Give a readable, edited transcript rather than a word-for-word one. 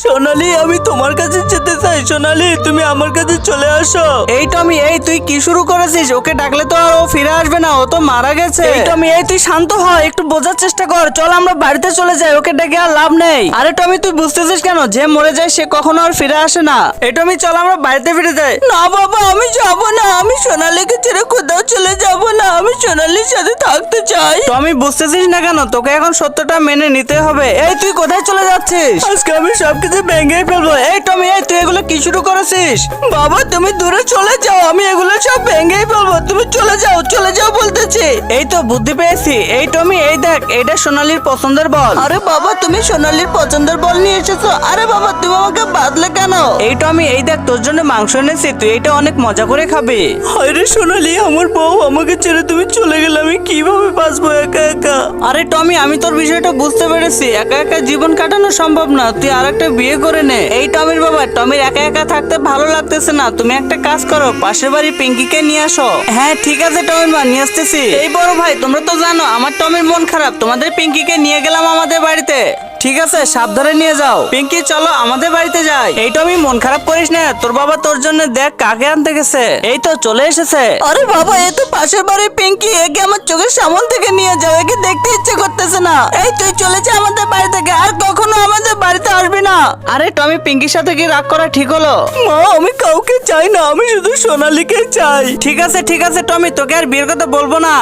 সোনালি, আমি তোমার কাছে যেতে চাই। সোনালি, তুমি আমার কাছে চলে আসো। এই টমি, এই তুই কি শুরু করেছিস? ওকে ডাকলে তো আর ও ফিরে আসবে না, ও তো মারা গেছে। এই টমি, এই তুই শান্ত হ, একটু বোঝার চেষ্টা কর। চল আমরা বাড়িতে চলে যাই, ওকে ডেকে আর লাভ নেই। আরে টমি, তুই বুঝতেছিস কেন? যে মরে যায় সে কখনো আর ফিরে আসে না। এই টমি, চল আমরা বাড়িতে ফিরে যাই। না বাবা, আমি যাব না। আমি সোনালিকে ছেড়ে কোথাও চলে যাব না। আমি সোনালির সাথে থাকতে চাই। টমি, বুঝতেছিস না কেন? তোকে এখন সত্যটা মেনে নিতে হবে। এই তুই কোথায় চলে যাচ্ছিস? আজকে আমি সবকিছু ভেঙে ফেলবো। এই টমি, এই তুই এগুলো কি শুরু করেছিস? বাবা, তুমি দূরে চলে যাও। আমি এগুলো সব ভেঙেই ফেলবো। তুমি চলে যাও, চলে যাও বলতেছি। এই তো বুদ্ধি পেয়েছি। এই টমি, এই দেখ, এইটা সোনালির পছন্দের বল। আরে বাবা, তুমি সোনালির পছন্দের বল নিয়ে এসেছো। আরে বাবা, তুমি আমাকে বাদলে কেন? এই টমি, এই দেখ, তোর জন্য মাংস এনেছি, তুই এটা অনেক মজা করে খাবি। আরে সোনালি, আমার বউ আমাকে ছেড়ে তুমি চলে গেলে আমি কিভাবে বাঁচবো একা একা? আরে টমি, আমি তোর বিষয়টা বুঝতে পেরেছি। একা একা জীবন কাটানো সম্ভব না, তুই আরেকটা বিয়ে করে নে। এই টমির বাবা, টমির একা একা থাকতে ভালো লাগতেছে না। তুমি একটা কাজ করো, পাশের বাড়ি পিঙ্কিকে নিয়ে আসো। হ্যাঁ ঠিক আছে টমির মা, নিয়ে আসতেছি। এই বড় ভাই, তোমরা তো জানো আমার টমির মন খারাপ, তোমাদের পিঙ্কিকে নিয়ে গেলাম আমাদের বাড়িতে। ঠিক আছে, সাবধানে নিয়ে যাও। পিঙ্কি, চলো আমাদের বাড়িতে যাই। এই টমি, মন খারাপ করিস না, তোর বাবা তোর জন্য দেখ কাকে আনতে গেছে। এই তো চলে এসেছে। আরে বাবা, এ তো পাশের বাড়ির পিঙ্কি। একে আমার চোখের সামন থেকে নিয়ে যাও। একে দেখতে ইচ্ছে করতেছে না। এই তুই চলে যা আমাদের বাড়ি থেকে, আর কখনো আমাদের বাড়িতে আসবি না। আরে টমি, পিঙ্কির সাথে কি রাগ করা ঠিক হলো? মা, আমি কাউকে চাই না। আমি শুধু সোনালিকে চাই। ঠিক আছে ঠিক আছে টমি, তোকে আর বিয়ের কথা বলবো না।